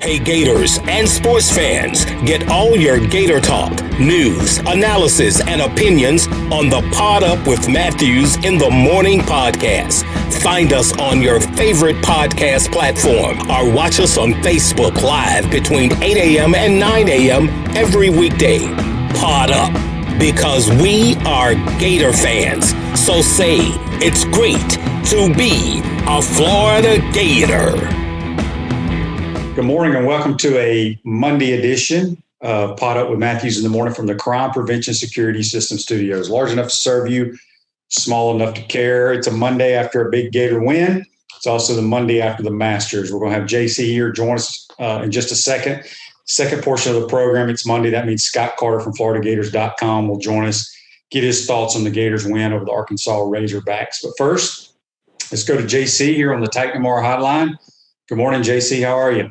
Hey Gators and sports fans, get all your Gator talk, news, analysis, and opinions on the Pod Up with Matthews in the Morning podcast. Find us on your favorite podcast platform or watch us on Facebook Live between 8 a.m. and 9 a.m. every weekday. Pod Up, because we are Gator fans. So say it's great to be a Florida Gator. Good morning and welcome to a Monday edition of Pod Up with Matthews in the Morning from the Crime Prevention Security System Studios. Large enough to serve you, small enough to care. It's a Monday after a big Gator win. It's also the Monday after the Masters. We're going to have JC here join us in just a second. Second portion of the program, it's Monday. That means Scott Carter from FloridaGators.com will join us, get his thoughts on the Gators win over the Arkansas Razorbacks. But first, let's go to JC here on the Titan Tomorrow hotline. Good morning, JC. How are you?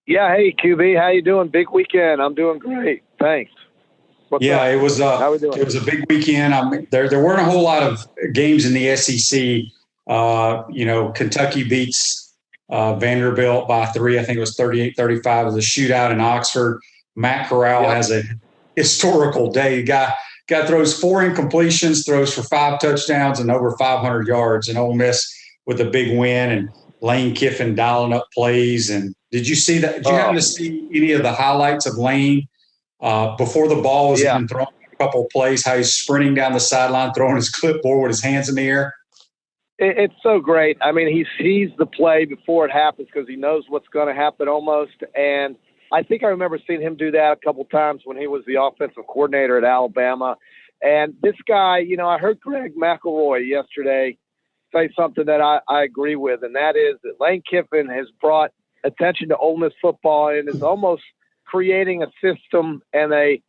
Yeah, hey QB, how you doing? Big weekend. I'm doing great. Thanks. What's up? It was. How we doing? It was a big weekend. There weren't a whole lot of games in the SEC. Kentucky beats Vanderbilt by 3. I think it was 38-35. It was a shootout in Oxford. Matt Corral has a historical day. Guy throws 4 incompletions, throws for 5 touchdowns and over 500 yards. And Ole Miss with a big win, and Lane Kiffin dialing up plays. And did you see that? Did you happen to see any of the highlights of Lane before the ball was even thrown? A couple of plays, how he's sprinting down the sideline, throwing his clipboard with his hands in the air. It's so great. I mean, he sees the play before it happens because he knows what's going to happen almost. And I think I remember seeing him do that a couple times when he was the offensive coordinator at Alabama. And this guy, I heard Greg McElroy yesterday say something that I agree with, and that is that Lane Kiffin has brought attention to Ole Miss football and is almost creating a system and a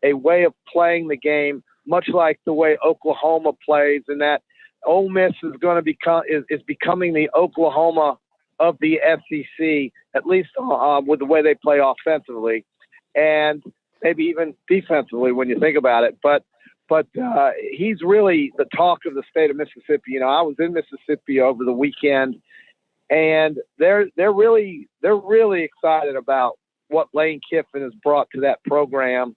way of playing the game, much like the way Oklahoma plays, and that Ole Miss is going to is becoming the Oklahoma of the SEC, at least with the way they play offensively, and maybe even defensively when you think about it. But he's really the talk of the state of Mississippi. I was in Mississippi over the weekend, and they're really excited about what Lane Kiffin has brought to that program,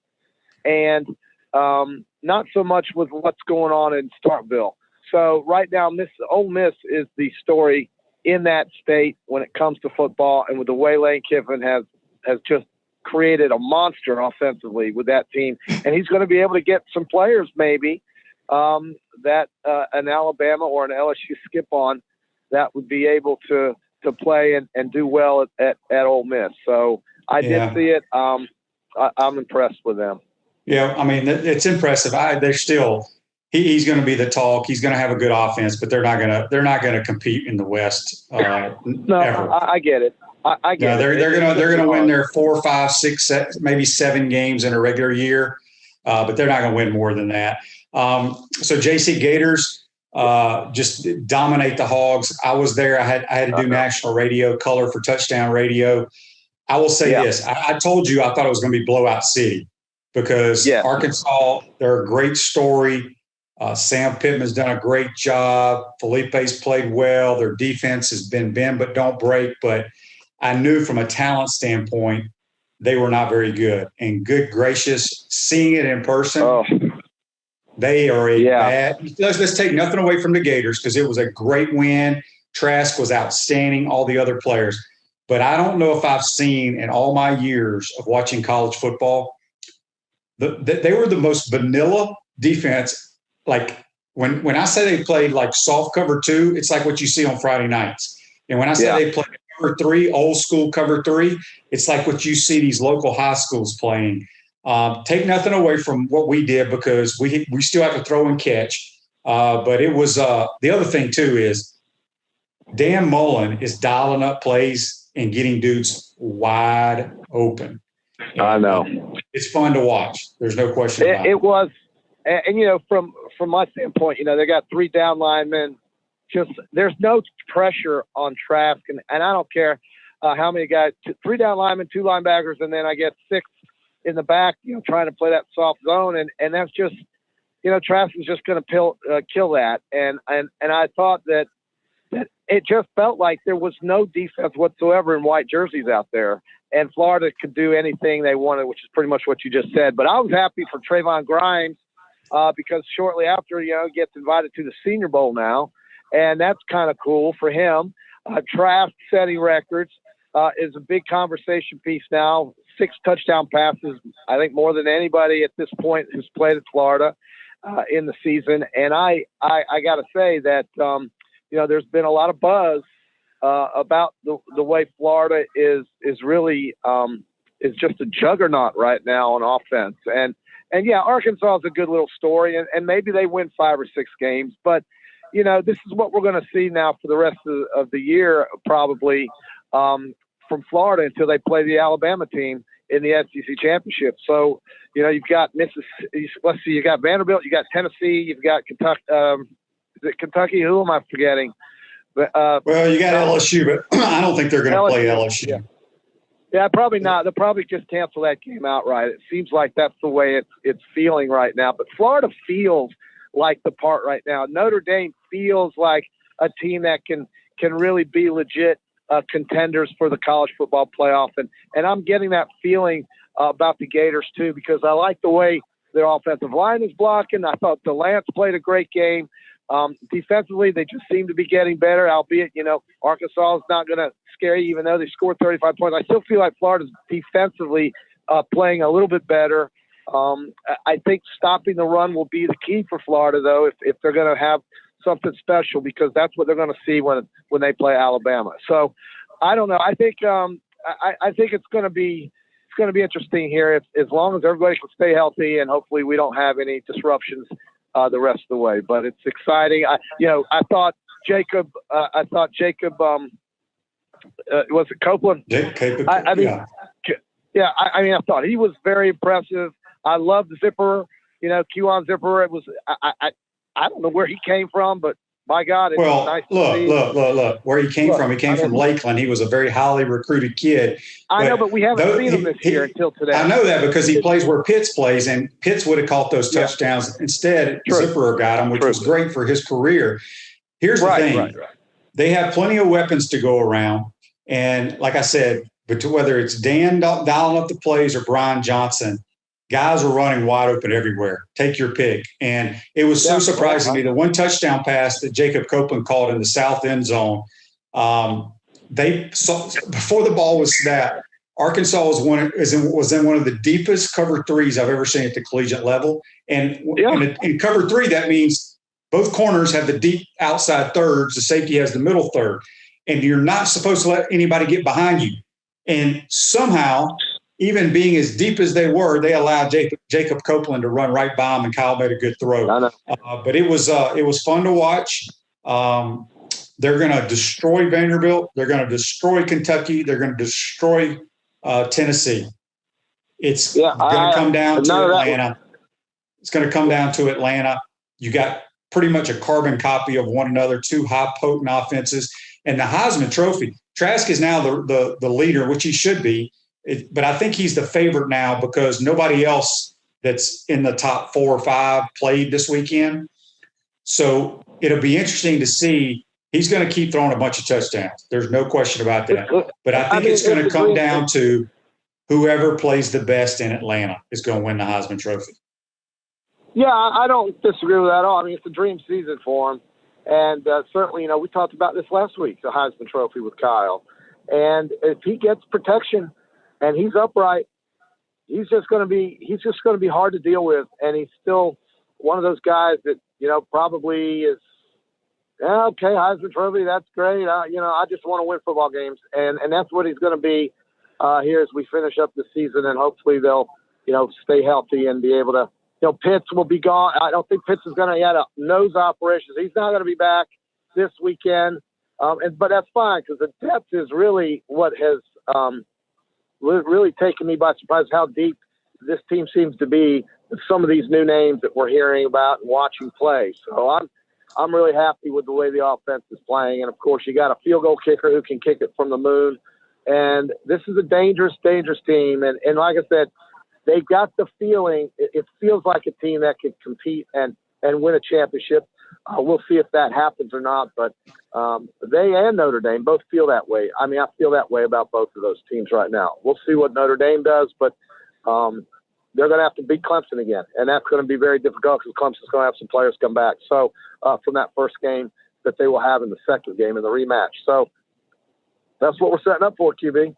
and not so much with what's going on in Starkville. So right now, Ole Miss is the story in that state when it comes to football, and with the way Lane Kiffin has just created a monster offensively with that team, and he's going to be able to get some players maybe that an Alabama or an LSU skip on that would be able to play and do well at Ole Miss. So I did see it. I'm impressed with them. Yeah, I mean, it's impressive. They're still he's going to be the talk. He's going to have a good offense, but they're not going to compete in the West. No, ever. I get it. I get it. They're going to win their 4, 5, 6, maybe 7 games in a regular year, but they're not going to win more than that. So JC Gators just dominate the Hogs. I was there. I had to do national radio, color for touchdown radio. I will say this. I told you I thought it was going to be blowout city because Arkansas, they're a great story. Sam Pittman's done a great job. Felipe's played well. Their defense has been bend but don't break. But I knew from a talent standpoint, they were not very good. And good gracious, seeing it in person, they are bad. Let's take nothing away from the Gators because it was a great win. Trask was outstanding, all the other players. But I don't know if I've seen in all my years of watching college football, they were the most vanilla defense. Like when I say they played like soft cover 2, it's like what you see on Friday nights. And when I say they played cover 3, old school cover 3, it's like what you see these local high schools playing. Take nothing away from what we did because we still have to throw and catch. But it was the other thing too is Dan Mullen is dialing up plays and getting dudes wide open. And, I know. It's fun to watch. There's no question about it. It was. And from my standpoint, they got 3 down linemen. Just there's no pressure on Trask, and I don't care how many guys. 3 down linemen, 2 linebackers, and then I get 6 in the back. Trying to play that soft zone, and that's just Trask is just going to kill that. And I thought that it just felt like there was no defense whatsoever in white jerseys out there. And Florida could do anything they wanted, which is pretty much what you just said. But I was happy for Trayvon Grimes because shortly after, he gets invited to the Senior Bowl now. And that's kind of cool for him. Trask setting records is a big conversation piece now. 6 touchdown passes, I think more than anybody at this point who's played at Florida in the season. And I got to say that, there's been a lot of buzz about the way Florida is really is just a juggernaut right now on offense. And yeah, Arkansas is a good little story, and maybe they win 5 or 6 games. But, this is what we're going to see now for the rest of the year probably from Florida until they play the Alabama team in the SEC championship. So, you've got Mississippi. Let's see, you got Vanderbilt, you got Tennessee, you've got Kentucky. Is it Kentucky? Who am I forgetting? Well, you got LSU, but I don't think they're going to play LSU. Yeah, probably not. They'll probably just cancel that game outright. It seems like that's the way it's feeling right now. But Florida feels like the part right now. Notre Dame feels like a team that can really be legit contenders for the college football playoff. And I'm getting that feeling about the Gators too, because I like the way their offensive line is blocking. I thought DeLance played a great game. Defensively, they just seem to be getting better, albeit, Arkansas is not going to scare you, even though they scored 35 points. I still feel like Florida's defensively playing a little bit better. I think stopping the run will be the key for Florida, though, if they're going to have something special, because that's what they're going to see when they play Alabama. So I don't know. I think I think it's going to be interesting here as long as everybody can stay healthy, and hopefully we don't have any disruptions the rest of the way. But it's exciting. I thought Jacob. Was it Copeland? I thought he was very impressive. I loved Zipper. Kewan Zipper. It was. I don't know where he came from, but my God, it was nice to see. Look. Where he came from. He came from Lakeland. He was a very highly recruited kid. I know, but we haven't seen him this year until today. I know that because he plays where Pitts plays, and Pitts would have caught those touchdowns. Instead, Zipper got him, which was great for his career. Here's the thing. Right. They have plenty of weapons to go around. And like I said, whether it's Dan dialing up the plays or Brian Johnson, guys are running wide open everywhere. Take your pick. And it was so surprising to me. The one touchdown pass that Jacob Copeland called in the south end zone, they saw before the ball was snapped, Arkansas was in one of the deepest cover threes I've ever seen at the collegiate level. And in cover 3, that means both corners have the deep outside thirds. The safety has the middle third. And you're not supposed to let anybody get behind you. And somehow, even being as deep as they were, they allowed Jacob Copeland to run right by him, and Kyle made a good throw. But it was fun to watch. They're going to destroy Vanderbilt. They're going to destroy Kentucky. They're going to destroy Tennessee. It's going to come down to Atlanta. It's going to come down to Atlanta. You got pretty much a carbon copy of one another, 2 high potent offenses. And the Heisman Trophy, Trask is now the leader, which he should be. But I think he's the favorite now because nobody else that's in the top 4 or 5 played this weekend. So it'll be interesting to see. He's going to keep throwing a bunch of touchdowns. There's no question about that. But I think it's going to come down to whoever plays the best in Atlanta is going to win the Heisman Trophy. Yeah, I don't disagree with that at all. I mean, it's a dream season for him. And certainly, we talked about this last week, the Heisman Trophy with Kyle. And if he gets protection and he's upright, he's just going to be hard to deal with. And he's still one of those guys that, probably is, okay, Heisman Trophy, that's great. I just want to win football games. And that's what he's going to be here as we finish up the season. And hopefully they'll, stay healthy and be able to, Pitts will be gone. I don't think Pitts is going to, he had a nose operation. He's not going to be back this weekend. But that's fine because the depth is really what has really taken me by surprise how deep this team seems to be with some of these new names that we're hearing about and watching play. So I'm really happy with the way the offense is playing. And, of course, you got a field goal kicker who can kick it from the moon. And this is a dangerous, dangerous team. And like I said, they've got the feeling – it feels like a team that could compete and win a championship. we'll see if that happens or not. But they and Notre Dame both feel that way. I mean, I feel that way about both of those teams right now. We'll see what Notre Dame does, but they're going to have to beat Clemson again, and that's going to be very difficult because Clemson's going to have some players come back. So from that first game that they will have in the second game in the rematch. So that's what we're setting up for, QB.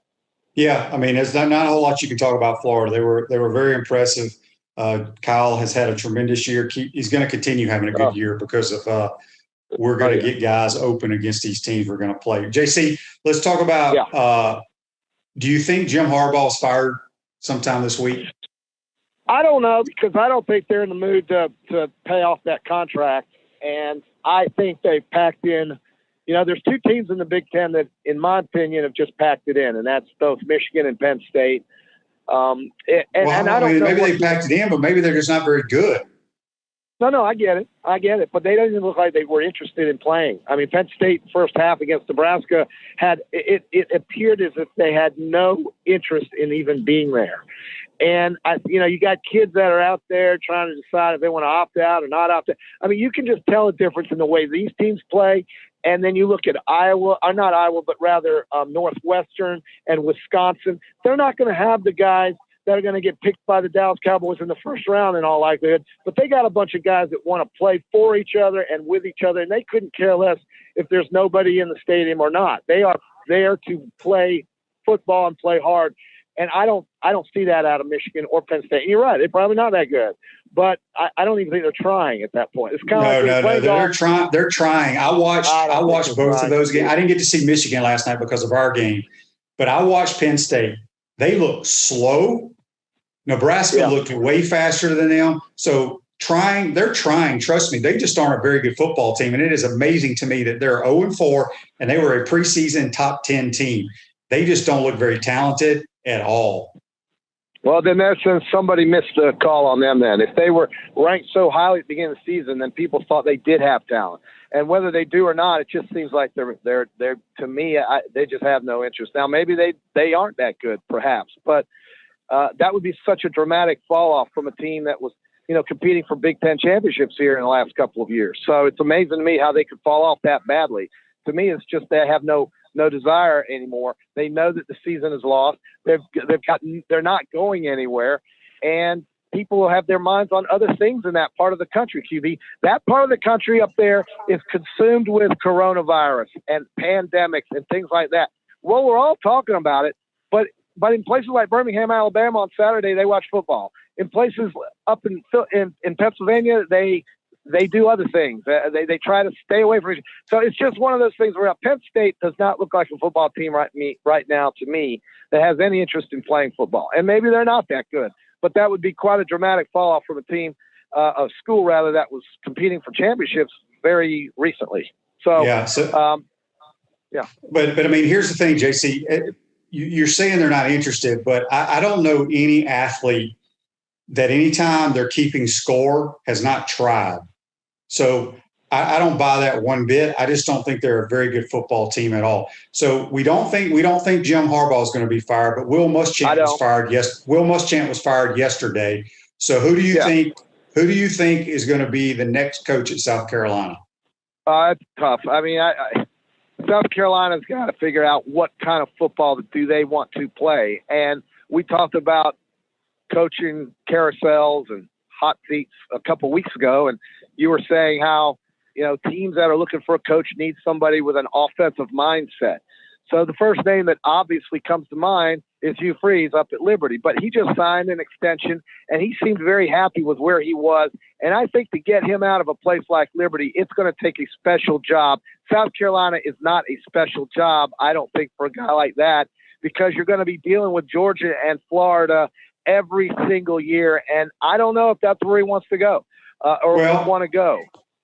Yeah, I mean, there's not a whole lot you can talk about Florida. They were very impressive. Kyle has had a tremendous year. He's going to continue having a good year because of we're going to get guys open against these teams we're going to play. JC, let's talk about do you think Jim Harbaugh's fired sometime this week? I don't know, because I don't think they're in the mood to pay off that contract. And I think they've packed in, there's two teams in the Big Ten that, in my opinion, have just packed it in, and that's both Michigan and Penn State. And I don't know. Maybe they packed it in, but maybe they're just not very good. No, I get it. But they don't even look like they were interested in playing. I mean, Penn State first half against Nebraska it appeared as if they had no interest in even being there. And you got kids that are out there trying to decide if they want to opt out or not opt out. I mean, you can just tell a difference in the way these teams play. And then you look at Iowa, or not Iowa, but rather Northwestern and Wisconsin. They're not going to have the guys that are going to get picked by the Dallas Cowboys in the first round in all likelihood. But they got a bunch of guys that want to play for each other and with each other, and they couldn't care less if there's nobody in the stadium or not. They are there to play football and play hard. And I don't see that out of Michigan or Penn State. And you're right; they're probably not that good, but I don't even think they're trying at that point. It's kind of no, they're trying. They're trying. I watched both of those games. I didn't get to see Michigan last night because of our game, but I watched Penn State. They look slow. Nebraska looked way faster than them. So they're trying. Trust me, they just aren't a very good football team, and it is amazing to me that they're 0-4 and they were a preseason top 10 team. They just don't look very talented at all. Well, then somebody missed the call on them then. If they were ranked so highly at the beginning of the season, then people thought they did have talent. And whether they do or not, it just seems like they're to me, they just have no interest. Now, maybe they aren't that good, perhaps, but that would be such a dramatic fall off from a team that was, competing for Big Ten championships here in the last couple of years. So it's amazing to me how they could fall off that badly. To me, it's just they have no desire anymore. They know that the season is lost. They're not going anywhere, and people will have their minds on other things in that part of the country. QB, that part of the country up there is consumed with coronavirus and pandemics and things like that. Well, we're all talking about it, but in places like Birmingham, Alabama, on Saturday they watch football. In places up in Pennsylvania, they do other things. They try to stay away from it. So it's just one of those things where Penn State does not look like a football team right now to me that has any interest in playing football. And maybe they're not that good, but that would be quite a dramatic fall off from a team, a school rather, that was competing for championships very recently. So, But I mean, here's the thing, JC. You're saying they're not interested, but I don't know any athlete that anytime they're keeping score has not tried. So I don't buy that one bit. I just don't think they're a very good football team at all. So we don't think Jim Harbaugh is going to be fired, but Will Muschamp was fired. Yes, Will Muschamp was fired yesterday. So who do you think is going to be the next coach at South Carolina? It's tough. I mean, South Carolina's got to figure out what kind of football do they want to play. And we talked about coaching carousels and hot seats a couple weeks ago, and you were saying how teams that are looking for a coach need somebody with an offensive mindset. So the first name that obviously comes to mind is Hugh Freeze up at Liberty, but he just signed an extension and he seemed very happy with where he was. And I think to get him out of a place like Liberty, it's going to take a special job. South Carolina is not a special job, I don't think, for a guy like that, because you're going to be dealing with Georgia and Florida every single year. And I don't know if that's where he wants to go or want to go.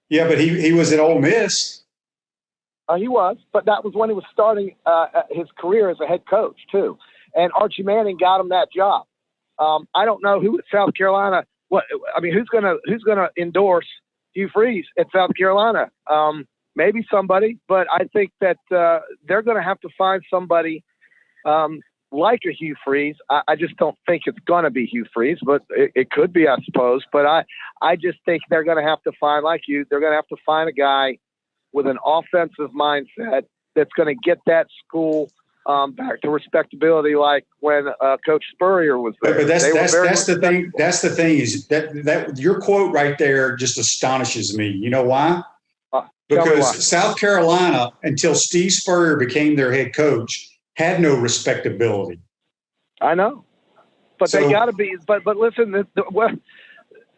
Yeah, but he was at Ole Miss. He was, but that was when he was starting his career as a head coach too. And Archie Manning got him that job. I don't know who at South Carolina. Who's gonna endorse Hugh Freeze at South Carolina? Maybe somebody, but I think that they're going to have to find somebody like a Hugh Freeze. I just don't think it's going to be Hugh Freeze, but it could be, I suppose. But I just think they're going to have to find, like you, they're going to have to find a guy with an offensive mindset that's going to get that school back to respectability, like when Coach Spurrier was there. But that's the thing. That's the thing is that your quote right there just astonishes me. You know why? Because South Carolina, until Steve Spurrier became their head coach, had no respectability. I know, but they got to be. But listen,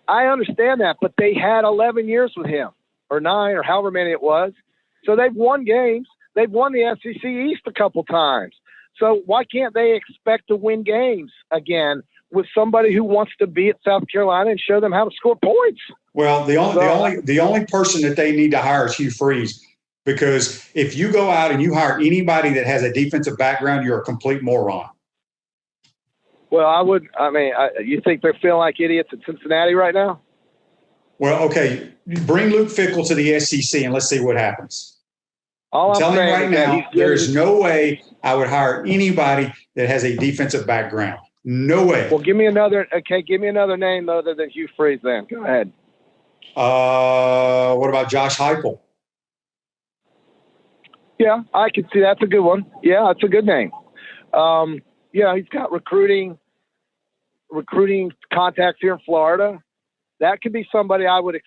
I understand that, but they had 11 years with him, or 9, or however many it was. So they've won games. They've won the SEC East a couple times. So why can't they expect to win games again with somebody who wants to be at South Carolina and show them how to score points? Well, the only person that they need to hire is Hugh Freeze, because if you go out and you hire anybody that has a defensive background, you're a complete moron. Well, you think they're feeling like idiots at Cincinnati right now? Well, okay, bring Luke Fickell to the SEC and let's see what happens. I'm telling you right now, there is no way I would hire anybody that has a defensive background. No way. Well, give me another name other than Hugh Freeze then. Go ahead. What about Josh Heupel? Yeah, I can see that's a good one. Yeah, that's a good name. He's got recruiting contacts here in Florida. That could be somebody I would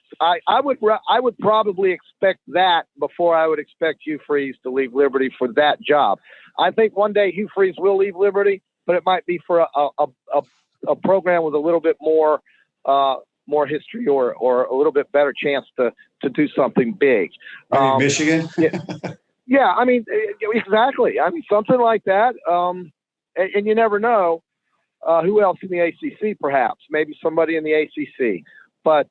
probably expect that before I would expect Hugh Freeze to leave Liberty for that job. I think one day Hugh Freeze will leave Liberty, but it might be for a program with a little bit more history or a little bit better chance to do something big. Michigan? Yeah, I mean, exactly. I mean, something like that. And you never know who else in the ACC, perhaps. Maybe somebody in the ACC. But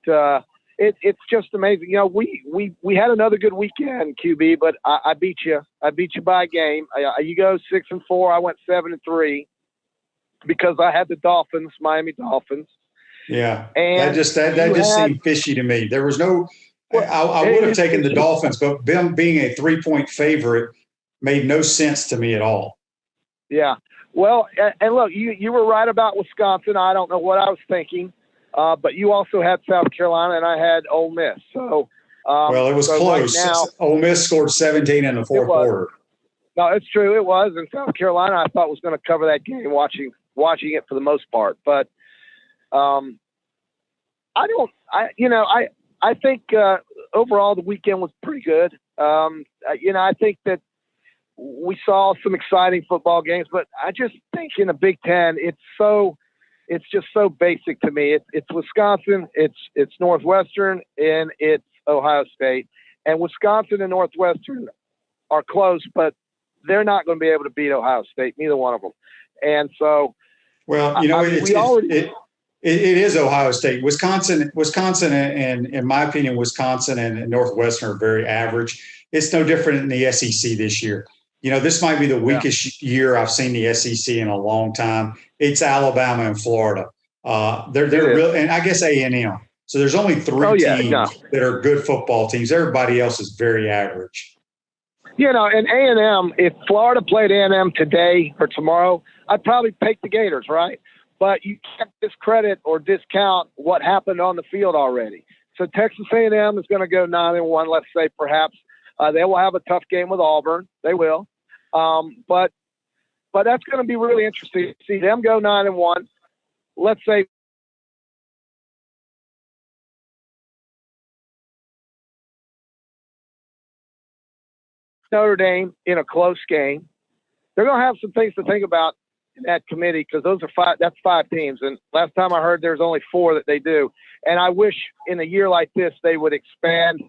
it's just amazing. You know, we had another good weekend, QB, but I beat you. I beat you by a game. You go 6-4. I went 7-3 because I had the Dolphins, Miami Dolphins. Yeah, and that just seemed fishy to me. There was no. I would have taken the Dolphins, but them being a 3-point favorite made no sense to me at all. Yeah. Well, and look, you were right about Wisconsin. I don't know what I was thinking, but you also had South Carolina, and I had Ole Miss. So, it was close. Right now, Ole Miss scored 17 in the fourth quarter. No, it's true. It was. And South Carolina, I thought was going to cover that game, watching it for the most part. But I think overall the weekend was pretty good. I think that we saw some exciting football games, but I just think in the Big Ten, it's just so basic to me. It's Wisconsin, it's Northwestern, and it's Ohio State. And Wisconsin and Northwestern are close, but they're not going to be able to beat Ohio State, neither one of them. And so, it is Ohio State. Wisconsin, and in my opinion, Wisconsin and Northwestern are very average. It's no different in the SEC this year. You know, this might be the weakest year I've seen the SEC in a long time. It's Alabama and Florida. They're real, and I guess A&M. So there's only three teams that are good football teams. Everybody else is very average. You know, and A&M, if Florida played A&M today or tomorrow, I'd probably pick the Gators, right? But you can't discredit or discount what happened on the field already. So Texas A&M is going to go 9-1, let's say, perhaps. They will have a tough game with Auburn. They will. But that's going to be really interesting to see them go 9-1. Let's say Notre Dame in a close game. They're going to have some things to think about in that committee because that's 5 teams. And last time I heard there's only 4 that they do. And I wish in a year like this they would expand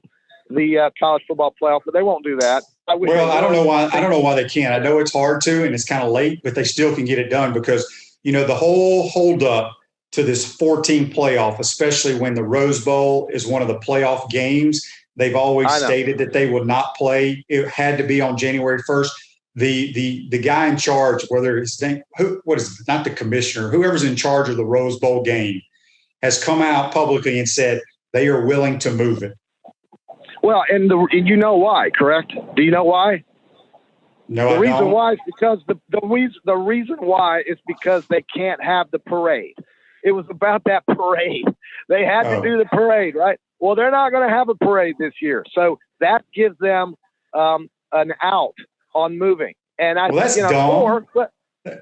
the college football playoff, but they won't do that. I don't know why. I don't know why they can't. I know it's hard to, and it's kind of late, but they still can get it done because the whole holdup to this 14 playoff, especially when the Rose Bowl is one of the playoff games. They've always stated that they would not play. It had to be on January 1st. The guy in charge, whether his name, not the commissioner, whoever's in charge of the Rose Bowl game, has come out publicly and said they are willing to move it. Well, and you know why, correct? Do you know why? No, the reason why is because the reason why is because they can't have the parade. It was about that parade. They had to do the parade, right? Well, they're not going to have a parade this year, so that gives them an out on moving. And that's dumb.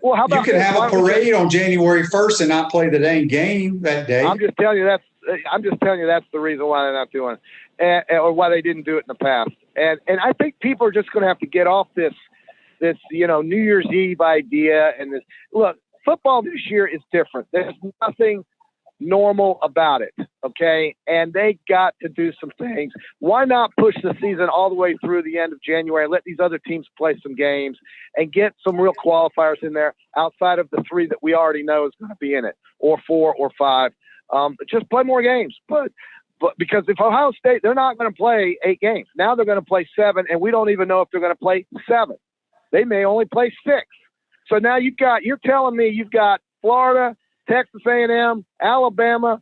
Well, how about you can have a parade on January 1st and not play the dang game that day? I'm just telling you that's the reason why they're not doing it, or why they didn't do it in the past. And I think people are just going to have to get off this New Year's Eve idea. And this, look, football this year is different. There's nothing normal about it, okay? And they got to do some things. Why not push the season all the way through the end of January and let these other teams play some games and get some real qualifiers in there outside of the 3 that we already know is going to be in it, or 4 or 5. Just play more games. But because if Ohio State, they're not going to play 8 games. Now they're going to play 7, and we don't even know if they're going to play 7. They may only play 6. So now you're telling me you've got Florida, Texas A&M, Alabama,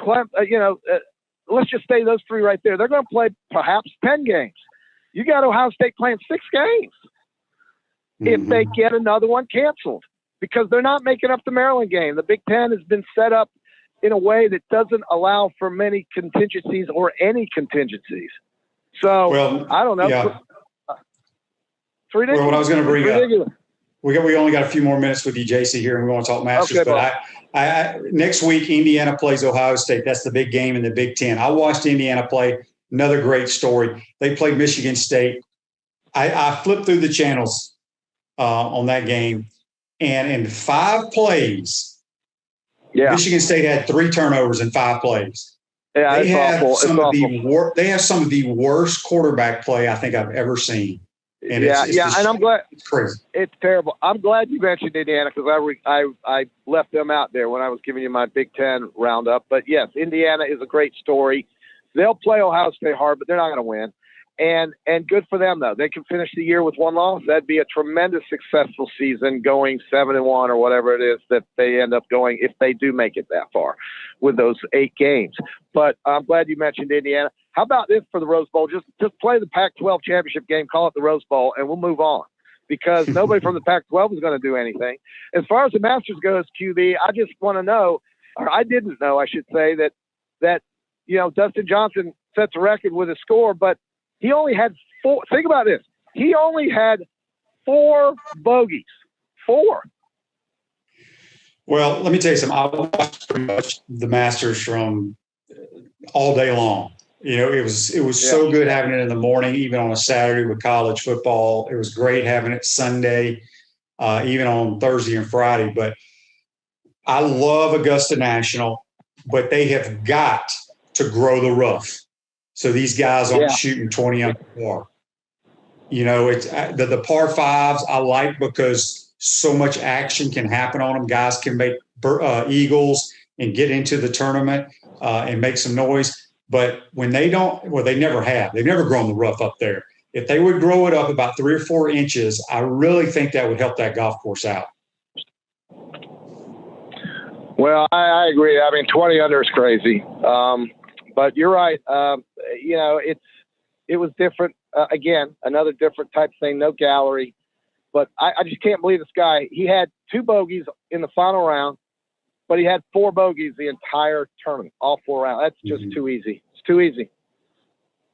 let's just say those 3 right there. They're going to play perhaps 10 games. You got Ohio State playing 6 games if they get another one canceled, because they're not making up the Maryland game. The Big Ten has been set up in a way that doesn't allow for many contingencies or any contingencies. So I don't know. Yeah. It's ridiculous. Well, what I was going to bring up, we only got a few more minutes with you, JC, here, and we want to talk Masters. Okay, but I next week, Indiana plays Ohio State. That's the big game in the Big Ten. I watched Indiana play. Another great story. They played Michigan State. I flipped through the channels on that game, and in 5 plays, Michigan State had 3 turnovers in 5 plays. Yeah, they have awful. some of they have some of the worst quarterback play I think I've ever seen. And and I'm glad. It's crazy. It's terrible. I'm glad you mentioned Indiana, because I left them out there when I was giving you my Big Ten roundup. But yes, Indiana is a great story. They'll play Ohio State hard, but they're not going to win. And good for them, though. They can finish the year with 1 loss. That'd be a tremendous successful season, going 7-1 or whatever it is that they end up going, if they do make it that far with those 8 games. But I'm glad you mentioned Indiana. How about this for the Rose Bowl? Just play the Pac-12 championship game, call it the Rose Bowl, and we'll move on, because nobody from the Pac-12 is going to do anything. As far as the Masters goes, QB, I just want to know, or I didn't know, I should say, that Dustin Johnson sets a record with a score, but he only had 4. Think about this. He only had 4 bogeys. 4. Well, let me tell you something. I watched pretty much the Masters from all day long. It was so good having it in the morning, even on a Saturday with college football. It was great having it Sunday, even on Thursday and Friday. But I love Augusta National, but they have got to grow the rough, so these guys aren't shooting 20 under par. It's the par 5s I like, because so much action can happen on them. Guys can make eagles and get into the tournament and make some noise. But when they don't, they never have. They've never grown the rough up there. If they would grow it up about 3 or 4 inches, I really think that would help that golf course out. Well, I agree. I mean, 20 under is crazy. But you're right. It was different. Again, another different type of thing, no gallery. But I just can't believe this guy. He had 2 bogeys in the final round, but he had 4 bogeys the entire tournament, all 4 rounds. That's just too easy. It's too easy.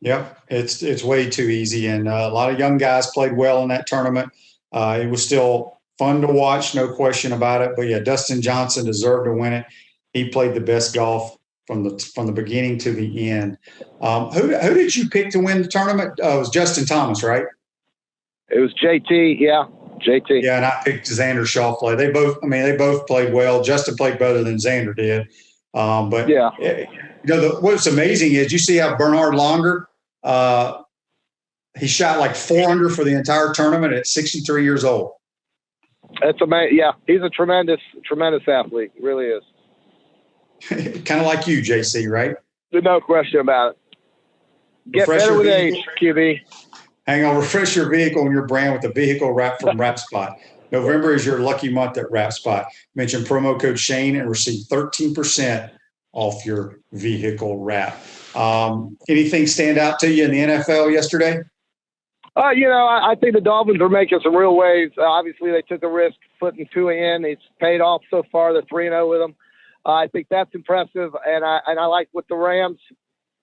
Yep, it's way too easy. And a lot of young guys played well in that tournament. It was still fun to watch, no question about it. But, yeah, Dustin Johnson deserved to win it. He played the best golf from the beginning to the end. Who did you pick to win the tournament? It was Justin Thomas, right? It was JT, JT. Yeah, and I picked Xander Schauffele. They both played well. Justin played better than Xander did. What's amazing is you see how Bernhard Langer, he shot like 4 under for the entire tournament at 63 years old. That's amazing. Yeah, he's a tremendous athlete. He really is. Kind of like you, JC, right? No question about it. Get better with age, QB. Hang on, refresh your vehicle and your brand with a vehicle wrap from Wrap Spot. November is your lucky month at Wrap Spot. Mention promo code Shane and receive 13% off your vehicle wrap. Anything stand out to you in the NFL yesterday? I think the Dolphins are making some real waves. Obviously, they took a risk putting Tua in. It's paid off so far. They're 3-0 with him. I think that's impressive, and I like with the Rams,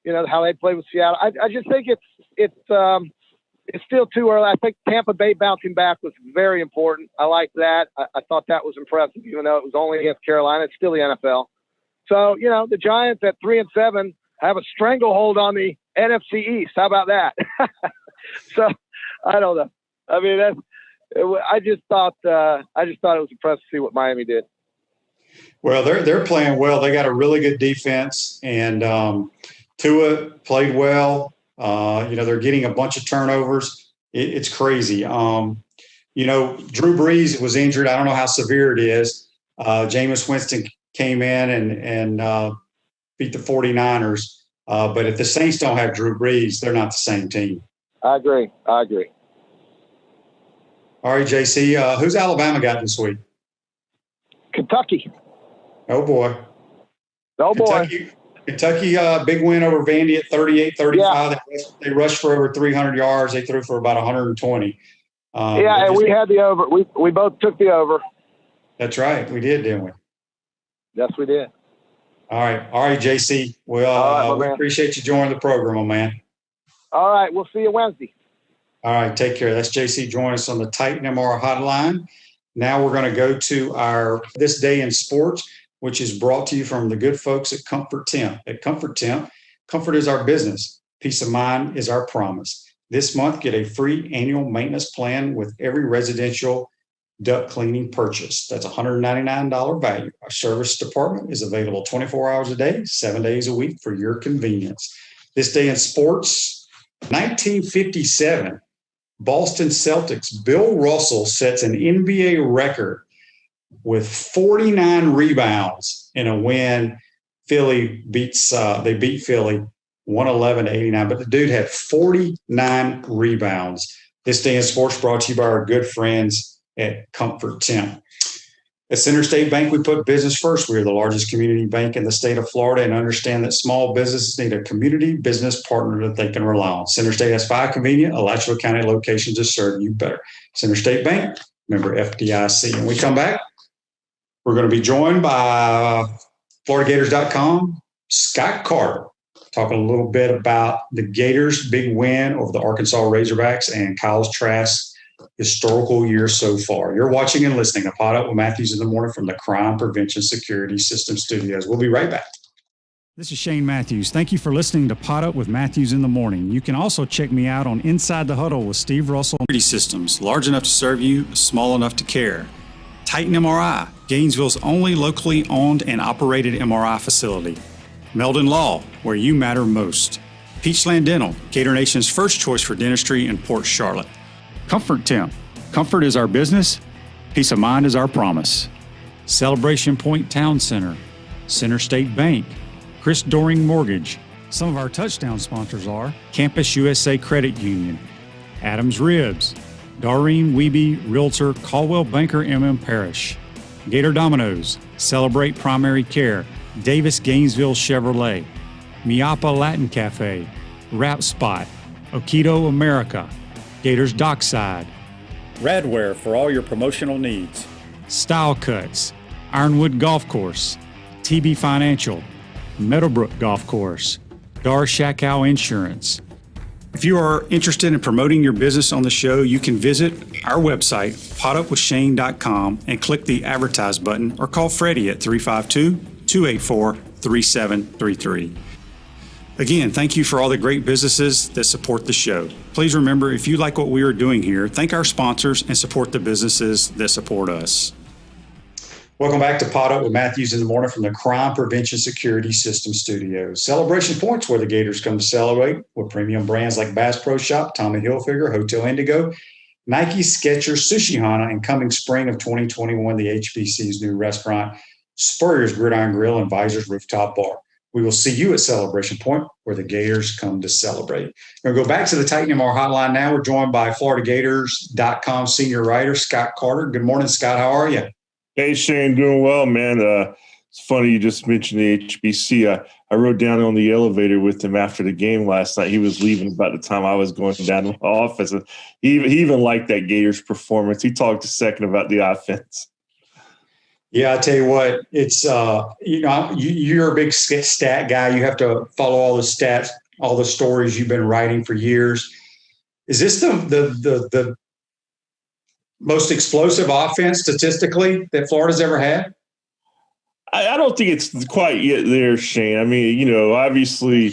how they play with Seattle. I just think it's still too early. I think Tampa Bay bouncing back was very important. I like that. I thought that was impressive, even though it was only against Carolina. It's still the NFL. So, the Giants at 3-7 have a stranglehold on the NFC East. How about that? So, I don't know. I mean, I just thought it was impressive to see what Miami did. Well, they're playing well. They got a really good defense, and Tua played well. They're getting a bunch of turnovers. It's crazy. Drew Brees was injured. I don't know how severe it is. Jameis Winston came in and beat the 49ers. But if the Saints don't have Drew Brees, they're not the same team. I agree. All right, JC, who's Alabama got this week? Kentucky. Oh, boy. Kentucky, big win over Vandy at 38-35. Yeah. They rushed for over 300 yards. They threw for about 120. And we had the over. We both took the over. That's right. We did, didn't we? Yes, we did. All right, JC. Well, we appreciate you joining the program, man. All right. We'll see you Wednesday. All right. Take care. That's JC joining us on the Titan MR hotline. Now we're going to go to our This Day in Sports, which is brought to you from the good folks at Comfort Temp. At Comfort Temp, comfort is our business. Peace of mind is our promise. This month, get a free annual maintenance plan with every residential duct cleaning purchase. That's $199 value. Our service department is available 24 hours a day, 7 days a week for your convenience. This Day in Sports, 1957, Boston Celtics, Bill Russell sets an NBA record with 49 rebounds in a win. Philly beat Philly 111-89, but the dude had 49 rebounds. This Day in Sports brought to you by our good friends at Comfort Temp. At Center State Bank, we put business first. We are the largest community bank in the state of Florida and understand that small businesses need a community business partner that they can rely on. Center State has 5 convenient Alachua County locations to serve you better. Center State Bank, member FDIC. And we come back, we're going to be joined by FloridaGators.com, Scott Carter, talking a little bit about the Gators' big win over the Arkansas Razorbacks and Kyle Trask's historical year so far. You're watching and listening to Pot Up with Matthews in the Morning from the Crime Prevention Security System Studios. We'll be right back. This is Shane Matthews. Thank you for listening to Pot Up with Matthews in the Morning. You can also check me out on Inside the Huddle with Steve Russell. Security systems, large enough to serve you, small enough to care. Titan MRI, Gainesville's only locally owned and operated MRI facility. Meldon Law, where you matter most. Peachland Dental, Gator Nation's first choice for dentistry in Port Charlotte. Comfort Temp. Comfort is our business. Peace of mind is our promise. Celebration Point Town Center. Center State Bank. Chris Doring Mortgage. Some of our touchdown sponsors are Campus USA Credit Union, Adams Ribs, Doreen Wiebe Realtor, Caldwell Banker MM Parish, Gator Dominoes, Celebrate Primary Care, Davis Gainesville Chevrolet, Miapa Latin Cafe, Rap Spot, Okido America, Gators Dockside, Radware for all your promotional needs, Style Cuts, Ironwood Golf Course, TB Financial, Meadowbrook Golf Course, Dar Shakow Insurance. If you are interested in promoting your business on the show, you can visit our website, potupwithshane.com, and click the advertise button or call Freddie at 352-284-3733. Again, thank you for all the great businesses that support the show. Please remember, if you like what we are doing here, thank our sponsors and support the businesses that support us. Welcome back to Pot Up with Matthews in the Morning from the Crime Prevention Security System Studios. Celebration Point's where the Gators come to celebrate with premium brands like Bass Pro Shop, Tommy Hilfiger, Hotel Indigo, Nike, Skechers, Sushi Hana, and coming spring of 2021, the HBC's new restaurant, Spurrier's Gridiron Grill, and Visor's Rooftop Bar. We will see you at Celebration Point, where the Gators come to celebrate. We're going to go back to the Titan MR hotline now. We're joined by FloridaGators.com senior writer Scott Carter. Good morning, Scott. How are you? Hey, Shane, doing well, man. It's funny you just mentioned the HBC. I rode down on the elevator with him after the game last night. He was leaving about the time I was going down to my office. And he even liked that Gators performance. He talked a second about the offense. Yeah, I tell you what, it's you're a big stat guy. You have to follow all the stats, all the stories you've been writing for years. Is this the most explosive offense statistically that Florida's ever had? I don't think it's quite yet there, Shane. I mean, obviously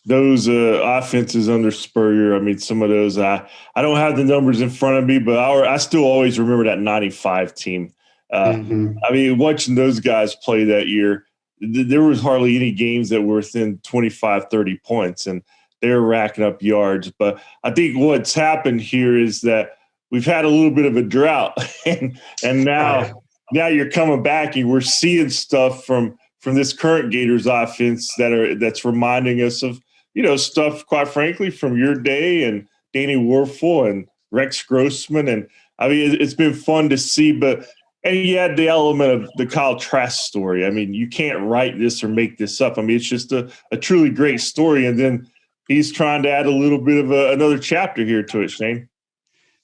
those offenses under Spurrier, I mean, some of those, I don't have the numbers in front of me, but I still always remember that 95 team. I mean, watching those guys play that year, there was hardly any games that were within 25, 30 points, and they were racking up yards. But I think what's happened here is that we've had a little bit of a drought, and now you're coming back and we're seeing stuff from this current Gators offense that's reminding us of, stuff, quite frankly, from your day and Danny Werfel and Rex Grossman. And I mean, it's been fun to see, and you had the element of the Kyle Trask story. I mean, you can't write this or make this up. I mean, it's just a truly great story. And then he's trying to add a little bit of another chapter here to it, Shane.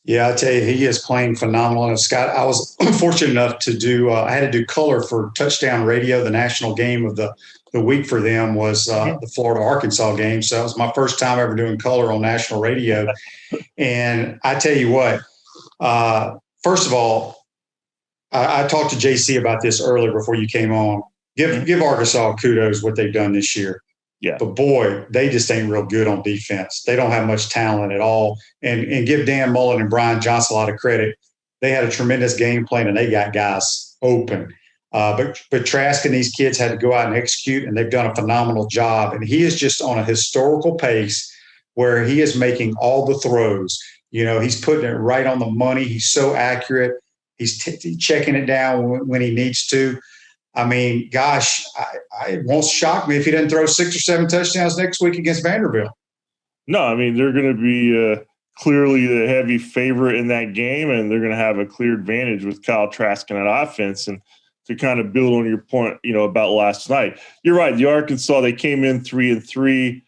Yeah, I tell you, he is playing phenomenal. And Scott, I was fortunate enough to do I had to do color for Touchdown Radio. The national game of the week for them was the Florida-Arkansas game. So it was my first time ever doing color on national radio. And I tell you what, first of all, I talked to JC about this earlier before you came on. Give Arkansas kudos what they've done this year. Yeah. But boy, they just ain't real good on defense. They don't have much talent at all. And give Dan Mullen and Brian Johnson a lot of credit. They had a tremendous game plan and they got guys open. But Trask and these kids had to go out and execute, and they've done a phenomenal job. And he is just on a historical pace where he is making all the throws. He's putting it right on the money. He's so accurate. He's checking it down when he needs to. I mean, gosh, it won't shock me if he doesn't throw 6 or 7 touchdowns next week against Vanderbilt. No, I mean, they're going to be clearly the heavy favorite in that game, and they're going to have a clear advantage with Kyle Trask in that offense. And to kind of build on your point, about last night, you're right. The Arkansas, they came in 3-3.